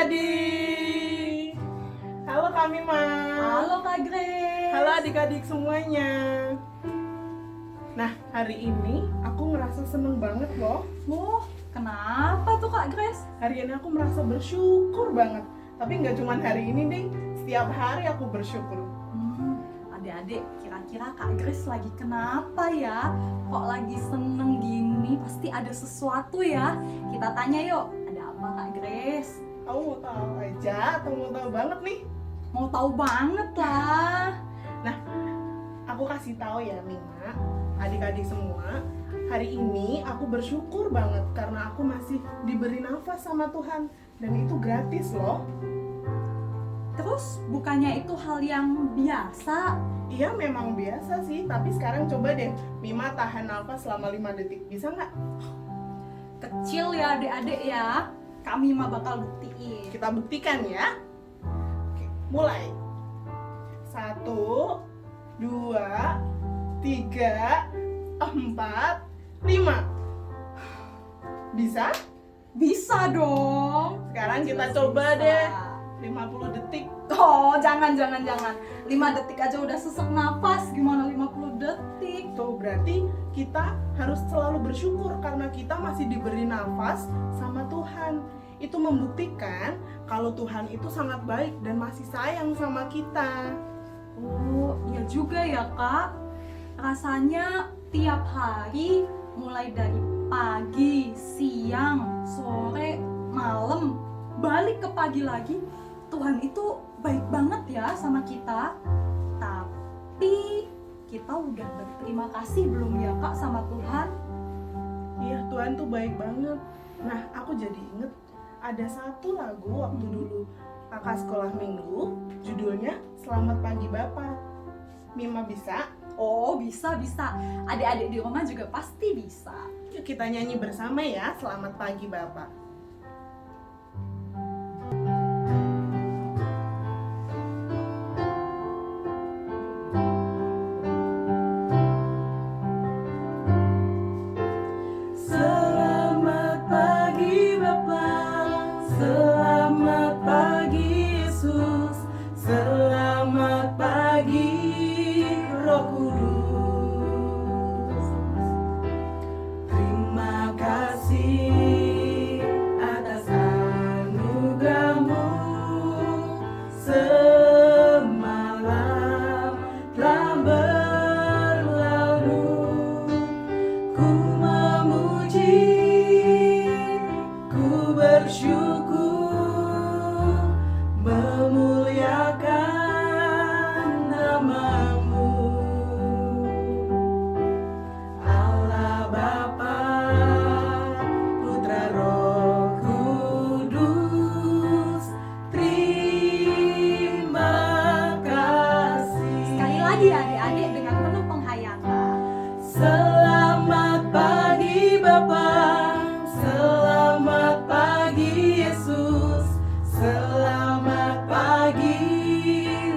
adik-adik. Halo Kak Mima. Halo Kak Grace. Halo adik-adik semuanya. Nah, hari ini aku ngerasa seneng banget loh. Oh, kenapa tuh Kak Grace? Hari ini aku merasa bersyukur banget. Tapi nggak cuma hari ini deh, setiap hari aku bersyukur. Adik-adik, kira-kira Kak Grace lagi kenapa ya? Kok lagi seneng gini? Pasti ada sesuatu ya. Kita tanya yuk, ada apa Kak Grace? Kamu mau tahu aja atau mau tahu banget nih? Mau tahu banget lah. Nah, aku kasih tahu ya Mima, adik-adik semua. Hari ini aku bersyukur banget karena aku masih diberi nafas sama Tuhan. Dan itu gratis loh. Terus bukannya itu hal yang biasa? Iya memang biasa sih, tapi sekarang coba deh Mima tahan nafas selama 5 detik. Bisa nggak? Kecil ya adik-adik ya. Kami mah bakal buktiin. Kita buktikan ya. Oke, mulai. 1, 2, 3, 4, 5. Bisa? Bisa dong. Sekarang kita Jelas coba bisa. deh 50 detik. Oh, jangan. 5 detik aja udah sesek nafas, gimana 50 detik? Tuh berarti kita harus selalu bersyukur karena kita masih diberi nafas sama Tuhan. Itu membuktikan kalau Tuhan itu sangat baik dan masih sayang sama kita. Oh, iya juga ya, Kak. Rasanya tiap hari mulai dari pagi, siang, sore, malam, balik ke pagi lagi, Tuhan itu baik banget ya sama kita. Tapi kita udah berterima kasih belum ya Kak sama Tuhan? Iya, Tuhan tuh baik banget. Nah, aku jadi inget ada satu lagu waktu dulu kakak sekolah minggu, judulnya Selamat Pagi Bapak. Mima bisa? Oh, bisa. Adik-adik di rumah juga pasti bisa. Yuk kita nyanyi bersama ya, Selamat Pagi Bapak. Selamat pagi Bapak, selamat pagi Yesus, selamat pagi Roh Kudus. Terima kasih atas anugerah-Mu, semalam telah berlalu. Ku memuji, ku bersyukur, memuliakan nama-Mu. Allah Bapa, Putra Roh Kudus, terima kasih. Sekali lagi adik-adik dengan penuh penghayatan. Selamat pagi Bapak, selamat pagi Yesus, selamat pagi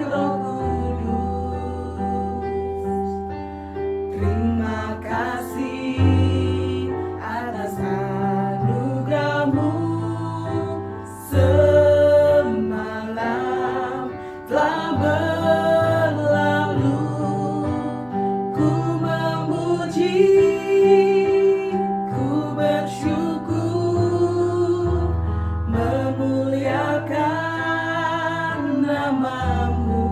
Roh Kudus. Terima kasih atas anugerah-Mu, semalam telah berlalu. Ku memuji, ku bersyukur, memuliakan nama-Mu.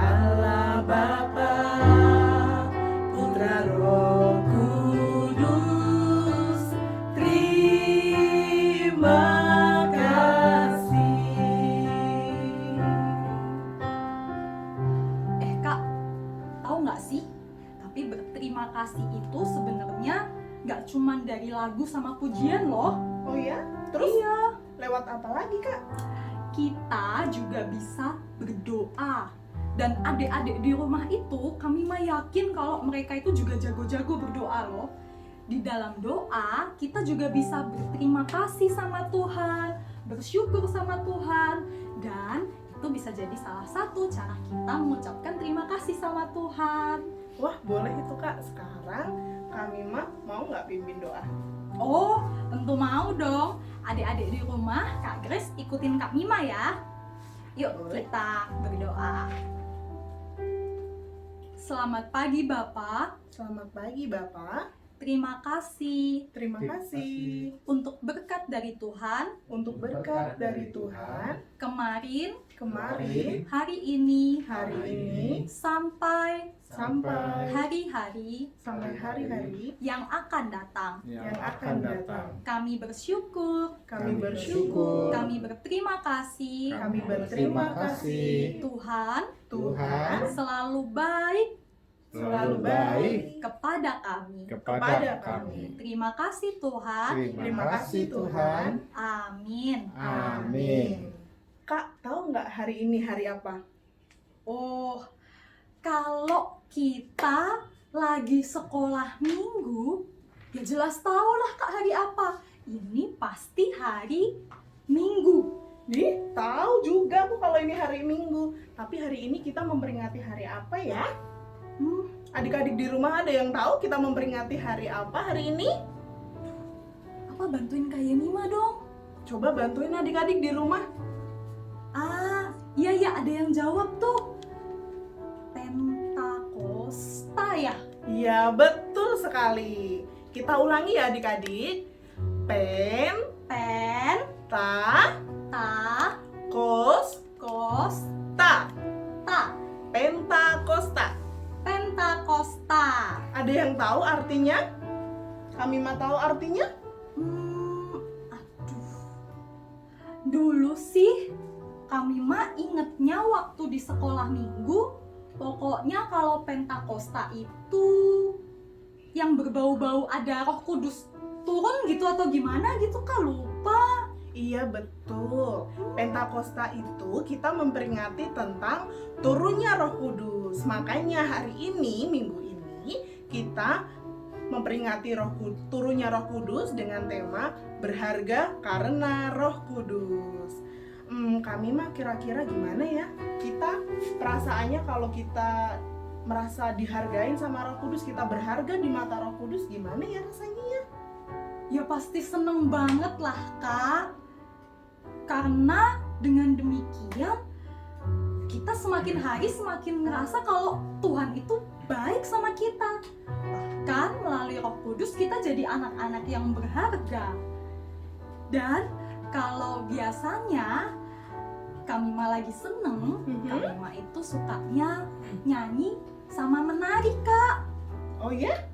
Allah Bapa, Putra Roh Kudus, terima kasih. Kak, tahu nggak sih? Tapi berterima kasih itu sebenarnya nggak cuman dari lagu sama pujian loh. Oh ya? Terus Iya, lewat apa lagi Kak? kita juga bisa berdoa. Dan adik-adik di rumah itu, kami mah yakin kalau mereka itu juga jago-jago berdoa loh. Di dalam doa, kita juga bisa berterima kasih sama Tuhan, bersyukur sama Tuhan, dan itu bisa jadi salah satu cara kita mengucapkan terima kasih sama Tuhan. Wah, boleh itu Kak. Sekarang Kak Mima mau nggak pimpin doa? Oh, tentu mau dong. adik-adik di rumah, Kak Grace ikutin Kak Mima ya. Yuk Boleh. kita berdoa. Selamat pagi Bapak, Selamat pagi Bapak. terima kasih Terima kasih untuk berkat dari Tuhan untuk berkat dari Tuhan kemarin, kemarin, hari ini, sampai sampai hari-hari sampai hari-hari yang akan datang. yang akan datang. Kami bersyukur, Kami bersyukur, kami berterima kasih. kami berterima kasih. Tuhan selalu baik Selalu baik kepada kami. kepada kami. Terima kasih Tuhan. Terima kasih Tuhan. Amin. Amin. Kak, tahu nggak hari ini hari apa? Oh, kalau kita lagi sekolah minggu, ya jelas tahu lah Kak hari apa. Ini pasti hari Minggu. Tahu juga aku kalau ini hari Minggu. Tapi hari ini kita memperingati hari apa ya? Adik-adik di rumah ada yang tahu kita memperingati hari apa hari ini? Apa bantuin Kak Yemima dong? Coba bantuin adik-adik di rumah. Iya ada yang jawab tuh. Pentakosta ya? Iya, betul sekali. Kita ulangi ya adik-adik. Pen, ta, Kos, kos, ta. ta, Pentakosta. Pentakosta. Ada yang tahu artinya? Kami mah tahu artinya? Aduh. Dulu sih kami mah ingetnya waktu di sekolah minggu, pokoknya kalau Pentakosta itu yang berbau-bau ada Roh Kudus turun gitu atau gimana gitu Kak, lupa. Iya, betul. Pentakosta itu kita memperingati tentang turunnya Roh Kudus. Makanya hari ini, minggu ini, kita memperingati turunnya Roh Kudus dengan tema berharga karena Roh Kudus. Kami mah kira-kira gimana ya? Kita perasaannya kalau kita merasa dihargain sama Roh Kudus, kita berharga di mata Roh Kudus, gimana ya rasanya ya? Ya pasti seneng banget lah Kak. Karena dengan demikian kita semakin hari semakin ngerasa kalau Tuhan itu baik sama kita. Bahkan melalui Roh Kudus kita jadi anak-anak yang berharga. Dan kalau biasanya kami mah lagi seneng, kami mah itu sukanya nyanyi sama menari Kak. Oh ya?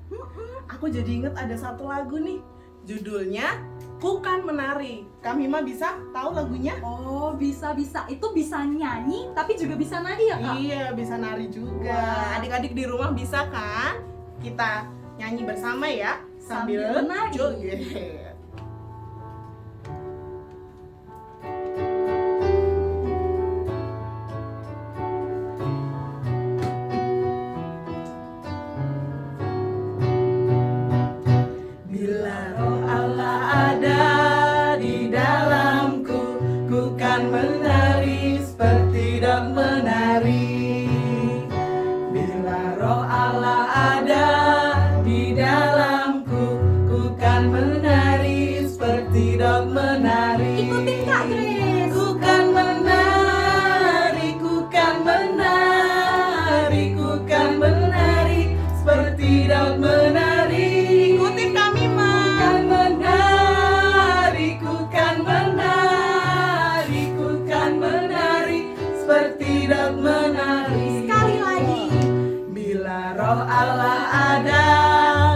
Aku jadi inget ada satu lagu nih. Judulnya Bukan Menari. Kami mah bisa tahu lagunya? Oh bisa. Itu bisa nyanyi tapi juga bisa nari ya Kak? Iya, bisa nari juga. Wah. Adik-adik di rumah bisa kan? Kita nyanyi bersama ya Sambil menari. joget. Bila roh Allah ada di dalamku, ku kan menari seperti dan menari. Bila roh Allah ada di dalamku, ku kan menari seperti dan menari. Ikutin Kak Grace. Ku kan menari, ku kan menari, ku kan menari seperti dan menari. Ikutin kami mah. Kan menari, ku kan menari, ku kan menari seperti dan menari. Sekali lagi. Bila roh Allah ada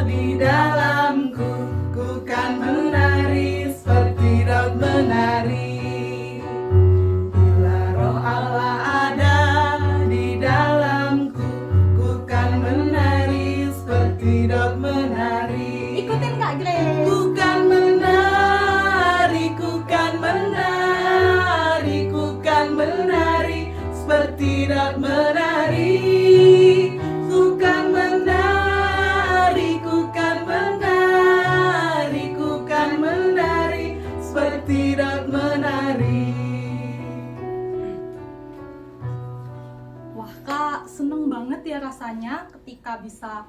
di dalamku, ku kan menari seperti dan menari. Bila roh Allah ada di dalamku, ku kan menari seperti dan menari. Ikutin Kak Grace. Ku kan menari, ku kan menari, ku kan menari seperti dan menari. Ku kan menari, ku kan menari, ku kan menari seperti dan menari. Wah Kak, seneng banget ya rasanya ketika bisa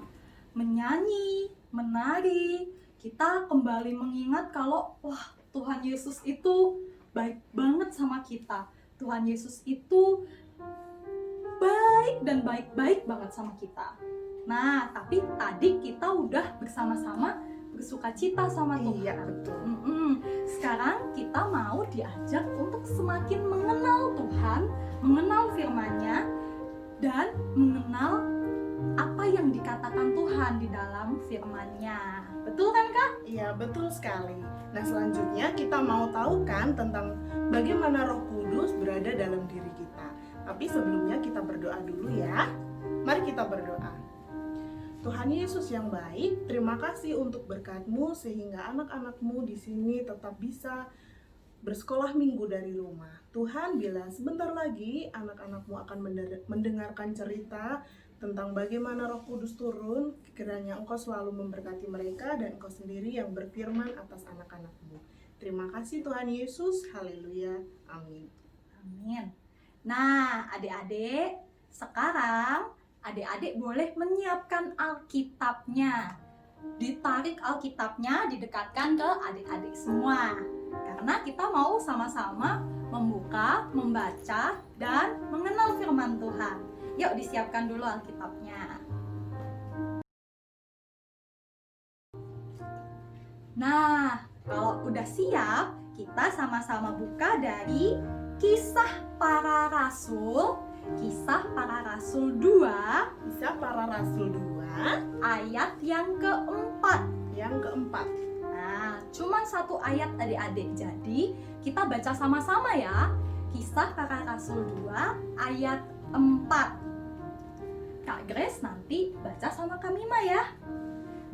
menyanyi, menari. kita kembali mengingat kalau wah, Tuhan Yesus itu baik banget sama kita. Tuhan Yesus itu baik dan baik-baik banget sama kita. Nah, tapi tadi kita udah bersama-sama bersukacita sama Tuhan. Iya, betul. Sekarang kita mau diajak untuk semakin mengenal Tuhan, mengenal firman-Nya, dan mengenal apa yang dikatakan Tuhan di dalam firman-Nya. Betul kan, Kak? Iya, betul sekali. Nah, selanjutnya kita mau tahu kan tentang bagaimana Roh Kudus berada dalam diri kita. Tapi sebelumnya kita berdoa dulu ya. Mari kita berdoa. Tuhan Yesus yang baik, terima kasih untuk berkat-Mu sehingga anak-anak-Mu di sini tetap bisa bersekolah minggu dari rumah. Tuhan, bila sebentar lagi anak-anak-Mu akan mendengarkan cerita tentang bagaimana Roh Kudus turun, kiranya Engkau selalu memberkati mereka dan Engkau sendiri yang berfirman atas anak-anak-Mu. Terima kasih Tuhan Yesus, haleluya, amin. Amin. Nah, adik-adik, sekarang adik-adik boleh menyiapkan Alkitabnya. Ditarik Alkitabnya, didekatkan ke adik-adik semua. Karena kita mau sama-sama membuka, membaca, dan mengenal firman Tuhan. Yuk disiapkan dulu Alkitabnya. Nah, kalau udah siap, kita sama-sama buka dari Kisah Para Rasul, Kisah Para Rasul 2, Kisah Para Rasul 2, ayat yang keempat. yang keempat. Nah, cuman satu ayat adik-adik, jadi kita baca sama-sama ya. Kisah Para Rasul 2, ayat 4. Kak Grace nanti baca sama Kak Mima ya.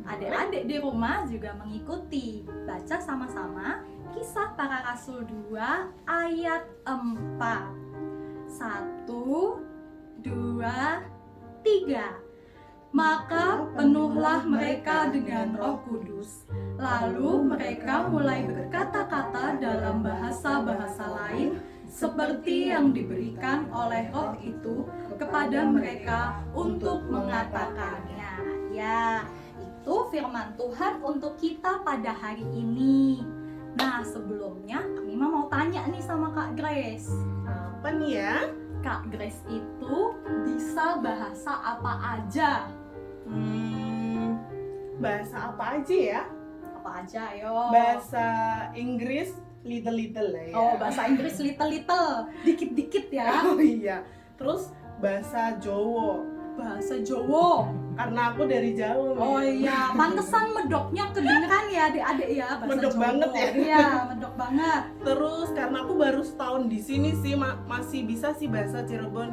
Adik-adik di rumah juga mengikuti. Baca sama-sama Kisah Para Rasul 2 ayat 4. 1, 2, 3. Maka penuhlah mereka dengan Roh Kudus. Lalu mereka mulai berkata-kata dalam bahasa-bahasa lain seperti yang diberikan oleh Roh itu kepada mereka untuk mengatakannya. Ya, itu firman Tuhan untuk kita pada hari ini. Nah, sebelumnya kami mau tanya nih sama Kak Grace. Apa nih ya? Kak Grace itu bisa bahasa apa aja? Bahasa apa aja ya? Apa aja, ayo. Bahasa Inggris little lah ya. Oh, bahasa Inggris little, dikit-dikit ya. Oh iya. Terus bahasa Jawa. Bahasa Jawa. Karena aku dari Jawa. Oh Min. iya, pantesan medoknya kedengeran ya adik-adik ya, bahasa Medok Jawa. banget ya. Iya, medok banget. Terus karena aku baru setahun di sini sih masih bisa sih bahasa Cirebon.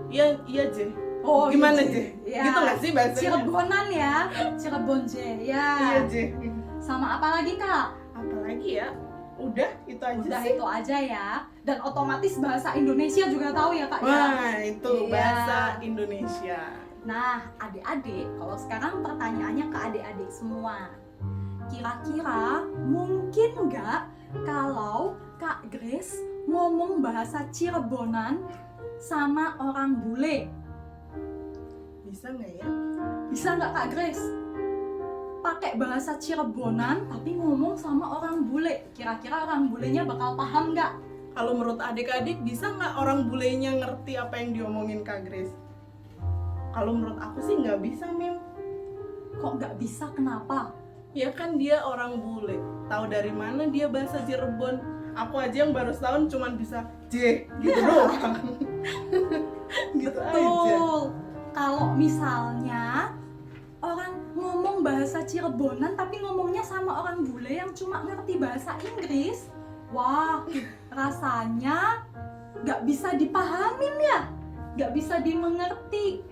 Iya, iya Je. Oh, Gimana iya, Je? iya. Gitu nggak sih bahasanya? Cirebonan ya, Cirebon Je. Ya. Iya Je. Sama apa lagi Kak? Apalagi ya? Udah itu aja Udah sih. itu aja ya. Dan otomatis bahasa Indonesia juga tahu ya Kak ya. Wah, itu Iya. bahasa Indonesia. Nah, adik-adik, kalau sekarang pertanyaannya ke adik-adik semua. Kira-kira mungkin nggak kalau Kak Grace ngomong bahasa Cirebonan sama orang bule? Bisa nggak ya? Bisa nggak Kak Grace? Pakai bahasa Cirebonan tapi ngomong sama orang bule. Kira-kira orang bulenya bakal paham nggak? Kalau menurut adik-adik bisa nggak orang bulenya ngerti apa yang diomongin Kak Grace? Kalau menurut aku sih nggak bisa, Mim. Kok nggak bisa? Kenapa? Ya kan dia orang bule. Tahu dari mana dia bahasa Cirebon? Aku aja yang baru setahun cuman bisa J gitu doang. Gitu aja. Betul. Kalau misalnya orang ngomong bahasa Cirebonan tapi ngomongnya sama orang bule yang cuma ngerti bahasa Inggris, wah, rasanya nggak bisa dipahamin ya, nggak bisa dimengerti.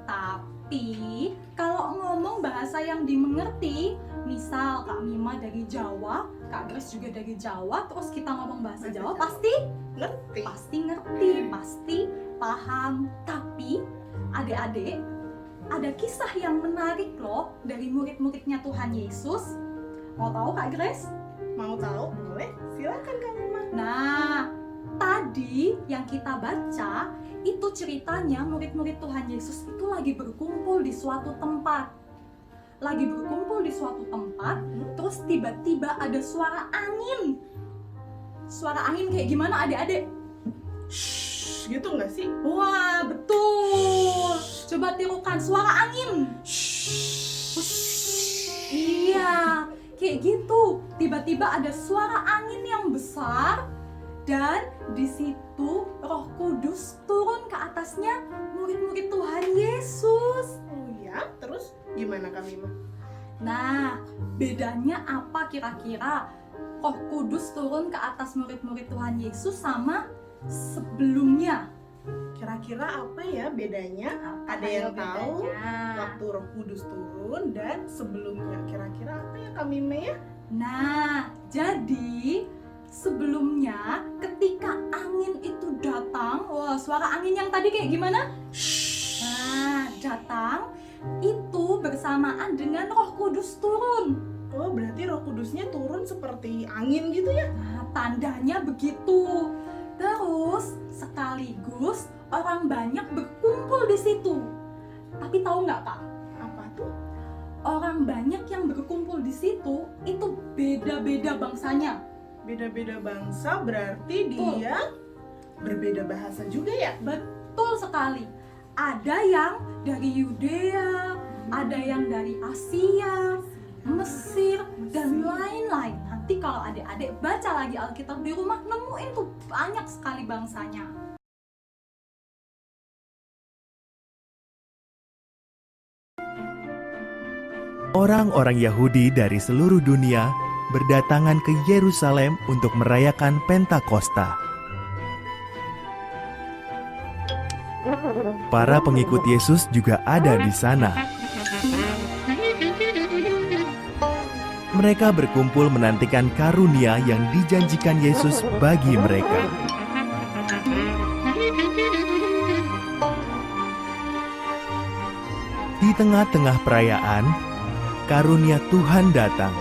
Tapi kalau ngomong bahasa yang dimengerti, misal Kak Mima dari Jawa, Kak Grace juga dari Jawa, terus kita ngomong bahasa Jawa, pasti Ngerti. pasti paham. Tapi adik-adik, ada kisah yang menarik loh dari murid-muridnya Tuhan Yesus. Mau tahu Kak Grace? Mau tahu? Boleh? Silakan Kak Mima. Nah, tadi yang kita baca itu ceritanya murid-murid Tuhan Yesus itu lagi berkumpul di suatu tempat. Lagi berkumpul berkumpul di suatu tempat, terus tiba-tiba ada suara angin. Suara angin kayak gimana adik-adik? Shh, gitu nggak sih? Wah, betul. Coba tirukan suara angin. Iya, kayak gitu. Tiba-tiba ada suara angin yang besar dan di situ Roh Kudus turun ke atasnya murid-murid Tuhan Yesus. Oh ya, terus gimana Kak Mima? Nah, bedanya apa kira-kira Roh Kudus turun ke atas murid-murid Tuhan Yesus sama sebelumnya? Kira-kira apa ya bedanya? Ada Ayo yang tahu bedanya. waktu Roh Kudus turun dan sebelumnya? Kira-kira apa ya Kak Mima ya? Nah, jadi sebelumnya ketika angin itu datang, wah suara angin yang tadi kayak gimana? Nah, datang itu bersamaan dengan Roh Kudus turun. Oh, berarti Roh Kudusnya turun seperti angin gitu ya? Nah, tandanya begitu. Terus sekaligus orang banyak berkumpul di situ. Tapi tahu nggak Kak? Apa tuh? Orang banyak yang berkumpul di situ itu beda-beda bangsanya. Beda-beda bangsa berarti Betul. dia berbeda bahasa juga ya? Betul sekali. Ada yang dari Yudea, ada yang dari Asia, Mesir, dan lain-lain. Nanti kalau adik-adik baca lagi Alkitab di rumah, nemuin tuh banyak sekali bangsanya. Orang-orang Yahudi dari seluruh dunia berdatangan ke Yerusalem untuk merayakan Pentakosta. Para pengikut Yesus juga ada di sana. Mereka berkumpul menantikan karunia yang dijanjikan Yesus bagi mereka. Di tengah-tengah perayaan, karunia Tuhan datang.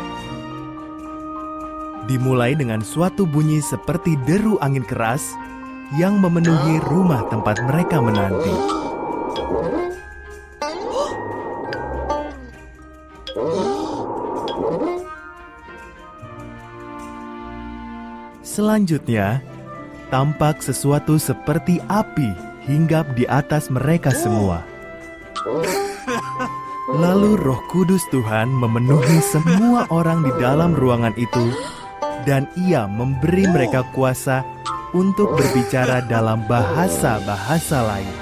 Dimulai dengan suatu bunyi seperti deru angin keras yang memenuhi rumah tempat mereka menanti. Selanjutnya, tampak sesuatu seperti api hinggap di atas mereka semua. Lalu Roh Kudus Tuhan memenuhi semua orang di dalam ruangan itu, dan Ia memberi mereka kuasa untuk berbicara dalam bahasa-bahasa lain.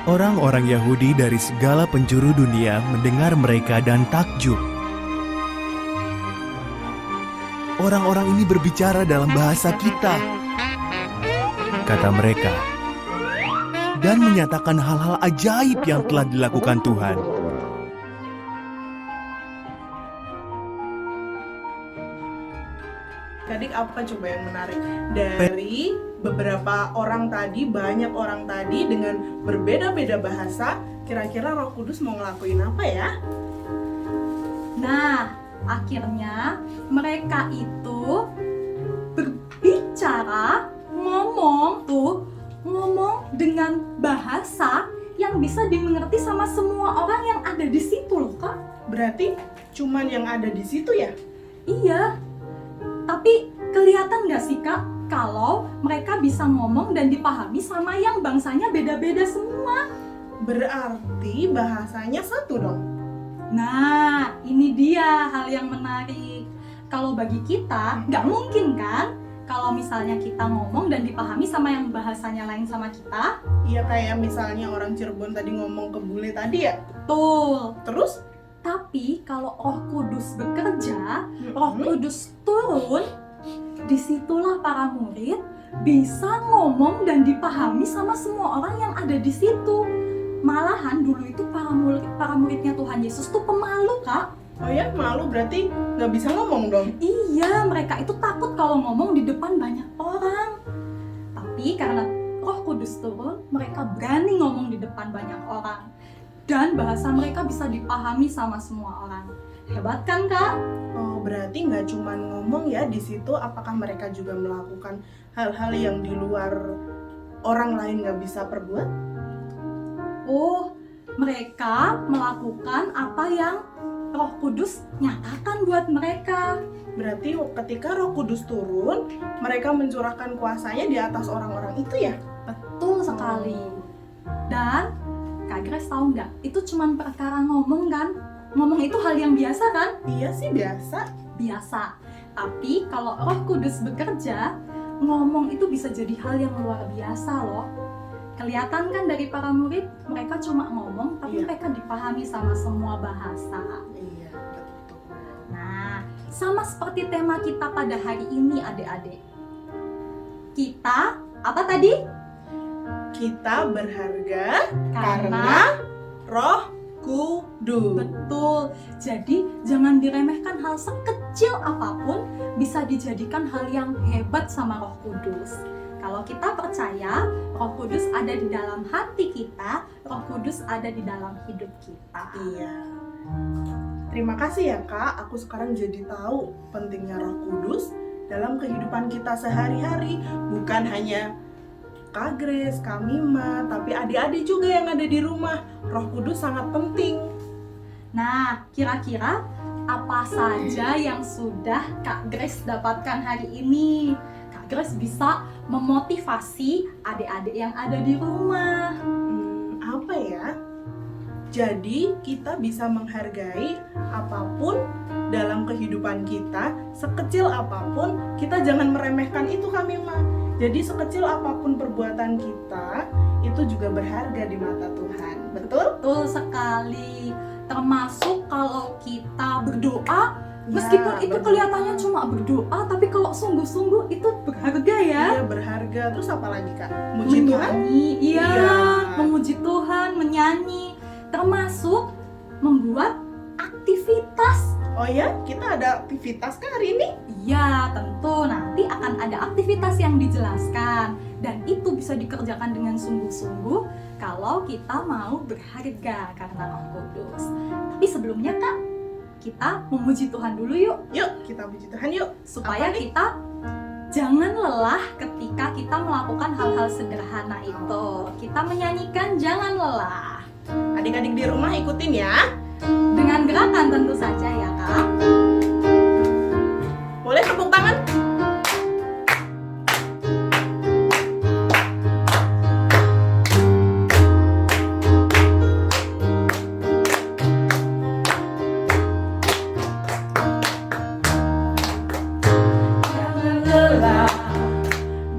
Orang-orang Yahudi dari segala penjuru dunia mendengar mereka dan takjub. Orang-orang ini berbicara dalam bahasa kita, kata mereka, dan menyatakan hal-hal ajaib yang telah dilakukan Tuhan. Adik, apa coba yang menarik? Dari beberapa orang tadi, banyak orang tadi dengan berbeda-beda bahasa, kira-kira Roh Kudus mau ngelakuin apa ya? Nah, akhirnya mereka itu berbicara, ngomong dengan bahasa yang bisa dimengerti sama semua orang yang ada di situ loh Kak. Berarti cuman yang ada di situ ya? Iya, tapi kelihatan gak sih Kak kalau mereka bisa ngomong dan dipahami sama yang bangsanya beda-beda semua? Berarti bahasanya satu dong? Nah, ini dia hal yang menarik. Kalau bagi kita, nggak mungkin kan? Kalau misalnya kita ngomong dan dipahami sama yang bahasanya lain sama kita. Iya, kayak misalnya orang Cirebon tadi ngomong ke bule tadi ya? Betul. Terus? Tapi kalau Roh Kudus bekerja, Roh Kudus turun, disitulah para murid bisa ngomong dan dipahami sama semua orang yang ada di situ. Malahan dulu itu para muridnya Tuhan Yesus tuh pemalu Kak. Oh ya, malu berarti nggak bisa ngomong dong? Iya, mereka itu takut kalau ngomong di depan banyak orang. Tapi karena Roh Kudus turun, mereka berani ngomong di depan banyak orang. Dan bahasa mereka bisa dipahami sama semua orang. Hebat kan Kak? Oh, berarti nggak cuma ngomong ya di situ, apakah mereka juga melakukan hal-hal yang di luar orang lain nggak bisa perbuat? Oh, mereka melakukan apa yang Roh Kudus nyatakan buat mereka. Berarti ketika Roh Kudus turun, mereka mencurahkan kuasanya di atas orang-orang itu ya? Betul sekali. Dan Kak Grace tahu nggak? Itu cuma perkara ngomong kan? Ngomong itu hal yang biasa kan? Iya sih, biasa. Biasa. Tapi kalau Roh Kudus bekerja, ngomong itu bisa jadi hal yang luar biasa loh. Kelihatan kan dari para murid, mereka cuma ngomong, tapi Iya. mereka dipahami sama semua bahasa. Iya, betul. Nah, sama seperti tema kita pada hari ini adik-adik. Kita, apa tadi? Kita berharga Karena Roh Kudus. betul. Jadi jangan diremehkan, hal sekecil apapun bisa dijadikan hal yang hebat sama Roh Kudus. Kalau kita percaya Roh Kudus ada di dalam hati kita, Roh Kudus ada di dalam hidup kita. Iya. Terima kasih ya Kak, aku sekarang jadi tahu pentingnya Roh Kudus dalam kehidupan kita sehari-hari. Bukan hanya Kak Grace, Kak Mima, tapi adik-adik juga yang ada di rumah. Roh Kudus sangat penting. Nah, kira-kira apa saja yang sudah Kak Grace dapatkan hari ini? Kak Grace bisa memotivasi adik-adik yang ada di rumah. Apa ya? Jadi kita bisa menghargai apapun dalam kehidupan kita, sekecil apapun, kita jangan meremehkan itu Kak Mima. Jadi sekecil apapun perbuatan kita, itu juga berharga di mata Tuhan. Betul? Betul sekali. Termasuk kalau kita berdoa, meskipun itu benar. kelihatannya cuma berdoa, tapi kalau sungguh-sungguh itu berharga ya. Iya, berharga. Terus apa lagi Kak? Muji Tuhan? Menyanyi, iya, Iya. memuji Tuhan, menyanyi, termasuk membuat aktivitas. Oh ya, kita ada aktivitas Kak hari ini? Iya, tentu nanti akan ada aktivitas yang dijelaskan dan itu bisa dikerjakan dengan sungguh-sungguh kalau kita mau berharga karena Roh Kudus. Tapi sebelumnya Kak, kita memuji Tuhan dulu yuk, Yuk, kita puji Tuhan yuk. supaya Apa nih? kita jangan lelah ketika kita melakukan hal-hal sederhana itu. Kita menyanyikan jangan lelah. Adik-adik di rumah ikutin ya. Dengan gerakan tentu saja ya Kak. Boleh tepuk tangan? Jangan lelah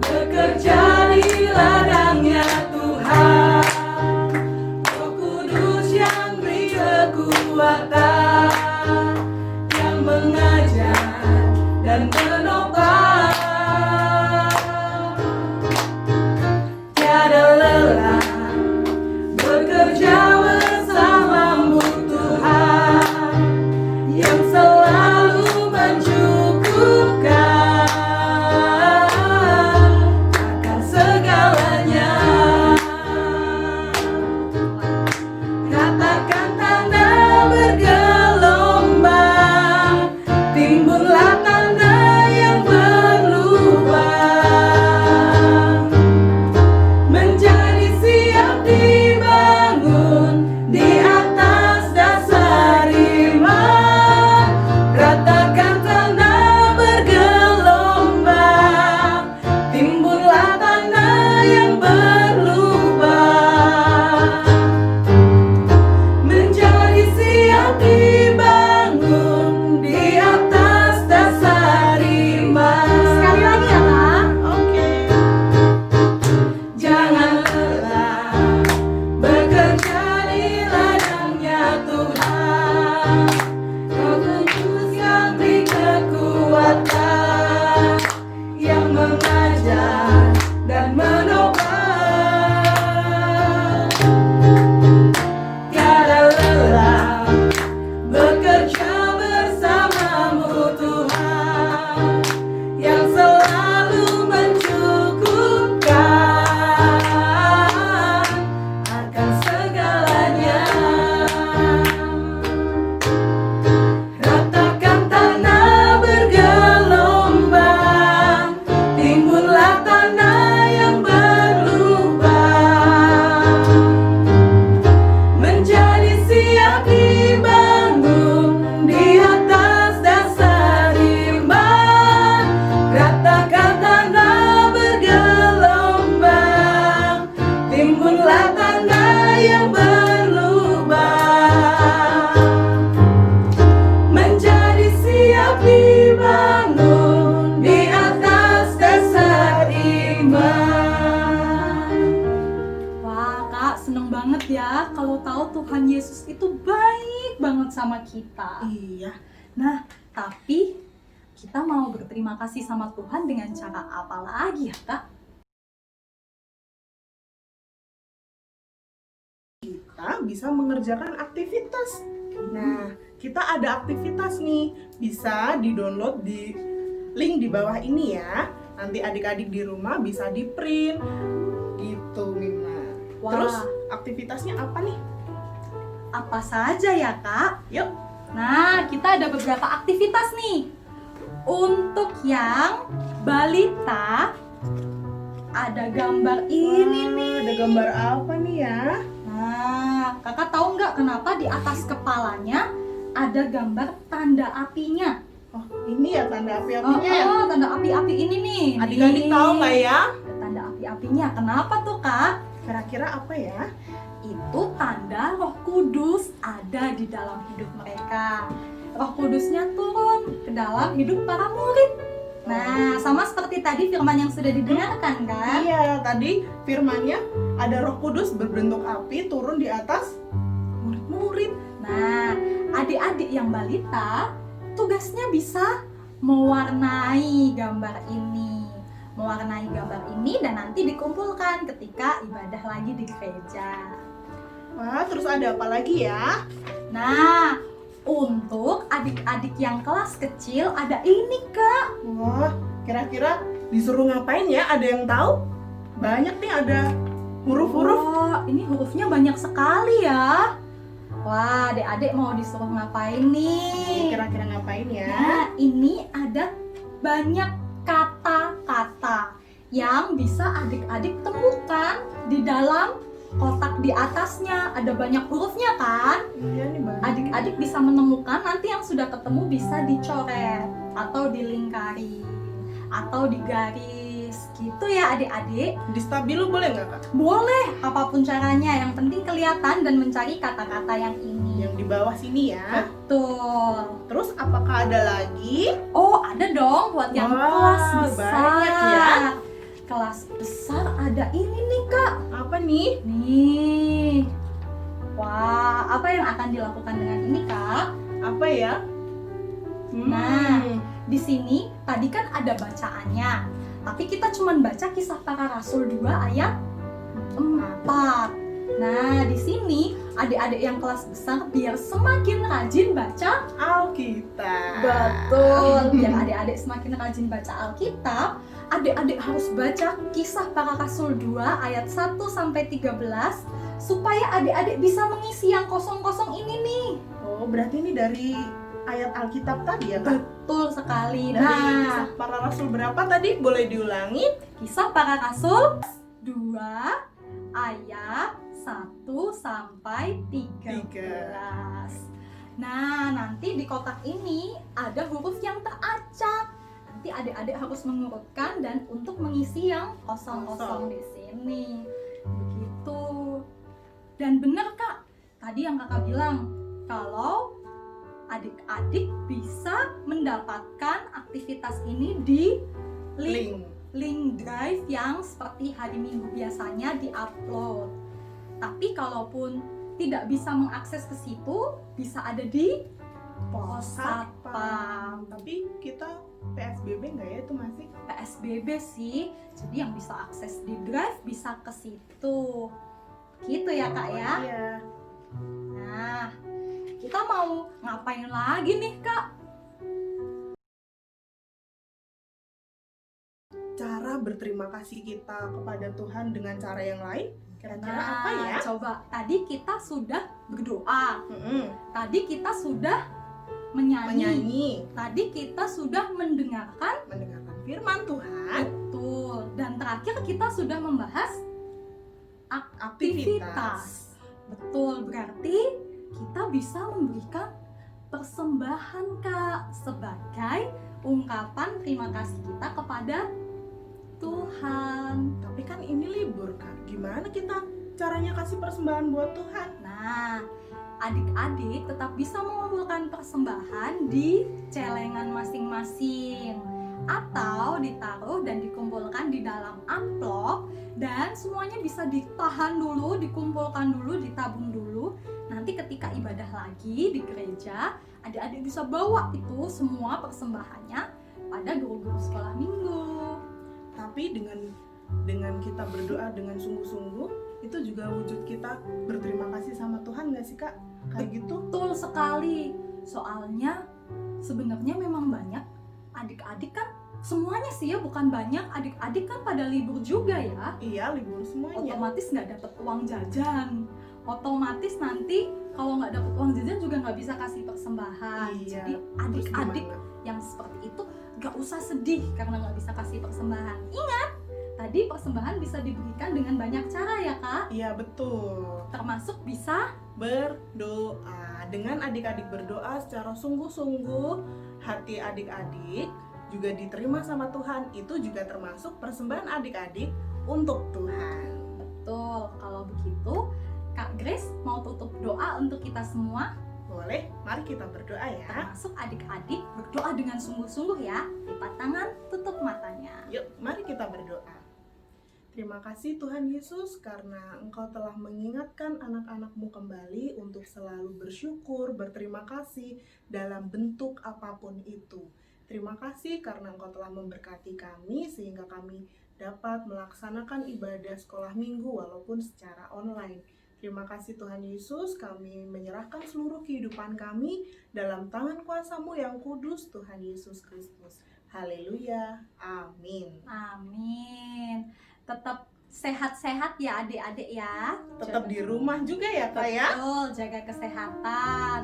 bekerja di ladangnya Tuhan. Roh Kudus yang beri kekuatan, yang mengajar dan menopang. Tiada lelah bekerja bersamamu Tuhan, yang selalu mencukupkan akan segalanya. Katakan tanda bergelombang, timbullah tanda yang banget sama kita. Iya. Nah, tapi kita mau berterima kasih sama Tuhan dengan cara apa lagi ya, Kak? Kita bisa mengerjakan aktivitas. Nah, kita ada aktivitas nih, bisa di-download di link di bawah ini ya. Nanti adik-adik di rumah bisa di-print gitu, Mima. Wah. Terus aktivitasnya apa nih? Apa saja ya, Kak? Yuk. Nah, kita ada beberapa aktivitas nih. Untuk yang balita, ada gambar ini Wah, nih. ada gambar apa nih ya? Nah, kakak tahu nggak kenapa di atas kepalanya ada gambar tanda apinya? Oh, ini ya tanda api-apinya ya? Tanda api-api ini nih. Adik-adik Nih. tahu nggak ya? Ada tanda api-apinya. Kenapa tuh, Kak? Kira-kira apa ya? Itu tanda Roh Kudus ada di dalam hidup mereka. Roh Kudusnya turun ke dalam hidup para murid. Nah, sama seperti tadi firman yang sudah didengarkan kan? Iya, tadi firmannya ada Roh Kudus berbentuk api turun di atas murid-murid. Nah, adik-adik yang balita tugasnya bisa mewarnai gambar ini. Mewarnai gambar ini dan nanti dikumpulkan ketika ibadah lagi di gereja. Wah, terus ada apa lagi ya? Nah, untuk adik-adik yang kelas kecil ada ini, Kak. Wah, kira-kira disuruh ngapain ya? Ada yang tahu? Banyak nih, ada huruf-huruf. Wah, ini hurufnya banyak sekali ya. Wah, adik-adik mau disuruh ngapain nih? Kira-kira ngapain ya? Nah, ini ada banyak kata-kata yang bisa adik-adik temukan di dalam kotak di atasnya. Ada banyak hurufnya kan? Iya nih, banyak. Adik-adik bisa menemukan, nanti yang sudah ketemu bisa dicoret atau dilingkari atau digaris gitu ya adik-adik. Di stabilo boleh nggak, Kak? Boleh, apapun caranya, yang penting kelihatan dan mencari kata-kata yang ini. Yang di bawah sini ya. Betul. Terus apakah ada lagi? Oh, ada dong buat yang Wah, kelas besar. banyak ya. Kelas besar ada ini nih, Kak. Apa nih? Nih. Wah, apa yang akan dilakukan dengan ini, Kak? Apa ya? Nah, di sini tadi kan ada bacaannya. Tapi kita cuma baca Kisah Para Rasul 2 ayat 4. Nah, di sini adik-adik yang kelas besar biar semakin rajin baca Alkitab. Betul, biar adik-adik semakin rajin baca Alkitab, adik-adik harus baca Kisah Para Rasul 2 ayat 1 sampai 13 supaya adik-adik bisa mengisi yang kosong-kosong ini nih. Oh, berarti ini dari ayat Alkitab tadi ya, Kak? Betul sekali. Dari Nah, Kisah Para Rasul berapa tadi? Boleh diulangi? Kisah Para Rasul 2 ayat 1 sampai 13. Nah, nanti di kotak ini ada huruf yang teracak. Nanti adik-adik harus mengurutkan dan untuk mengisi yang kosong-kosong di sini. Begitu. Dan benar, Kak, tadi yang Kakak bilang kalau adik-adik bisa mendapatkan aktivitas ini di link drive yang seperti hari Minggu biasanya di-upload. Tapi kalaupun tidak bisa mengakses ke situ, bisa ada di pos satpam. Tapi kita PSBB nggak ya itu masih? PSBB sih, jadi yang bisa akses di drive bisa ke situ. Gitu ya, Kak ya. Iya. Nah, kita mau ngapain lagi nih, Kak? Cara berterima kasih kita kepada Tuhan dengan cara yang lain kira-kira Nah, apa ya? coba tadi kita sudah berdoa, Mm-mm. tadi kita sudah menyanyi, Menyanyi, tadi kita sudah mendengarkan. mendengarkan firman Tuhan, Betul. Dan terakhir kita sudah membahas aktivitas. Betul, berarti kita bisa memberikan persembahan, Kak, sebagai ungkapan terima kasih kita kepada Tuhan. Tapi kan ini libur, Kak. Gimana kita caranya kasih persembahan buat Tuhan? Nah, adik-adik tetap bisa mengumpulkan persembahan di celengan masing-masing atau ditaruh dan dikumpulkan di dalam amplop, dan semuanya bisa ditahan dulu, dikumpulkan dulu, ditabung dulu. Nanti nanti ketika ibadah lagi di gereja, adik-adik bisa bawa itu semua persembahannya pada guru-guru sekolah minggu. Tapi dengan kita berdoa dengan sungguh-sungguh, itu juga wujud kita berterima kasih sama Tuhan nggak sih Kak? Kayak gitu? Betul sekali. Soalnya sebenarnya memang banyak adik-adik kan, semuanya sih ya, bukan banyak, adik-adik kan pada libur juga ya. Iya, libur semuanya. Otomatis nggak dapat uang jajan. Otomatis nanti kalau nggak dapat uang jajan juga nggak bisa kasih persembahan. Iya. Jadi Terus adik-adik gimana? yang seperti itu nggak usah sedih karena nggak bisa kasih persembahan. Ingat, tadi persembahan bisa diberikan dengan banyak cara ya Kak. Iya, betul. Termasuk bisa Berdoa. Dengan adik-adik berdoa secara sungguh-sungguh, hati adik-adik juga diterima sama Tuhan. Itu juga termasuk persembahan adik-adik untuk Tuhan. betul. Kalau begitu, Kak Grace mau tutup doa untuk kita semua, Boleh? Mari kita berdoa ya. termasuk adik-adik berdoa dengan sungguh-sungguh ya. Lipat tangan, tutup matanya. Yuk, mari kita berdoa. Terima kasih Tuhan Yesus karena Engkau telah mengingatkan anak-anak-Mu kembali untuk selalu bersyukur, berterima kasih dalam bentuk apapun itu. Terima kasih karena Engkau telah memberkati kami sehingga kami dapat melaksanakan ibadah sekolah minggu walaupun secara online. Terima kasih Tuhan Yesus, kami menyerahkan seluruh kehidupan kami dalam tangan kuasa-Mu yang kudus, Tuhan Yesus Kristus. Haleluya, amin. Amin. Tetap sehat-sehat ya adik-adik ya. Tetap di rumah juga ya Kak ya. Betul, jaga kesehatan.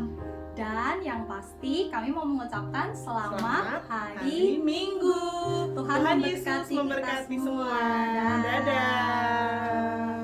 Dan yang pasti kami mau mengucapkan selamat hari Minggu. Tuhan Tuhan Yesus memberkati kita memberkati semua. semua. Dadah.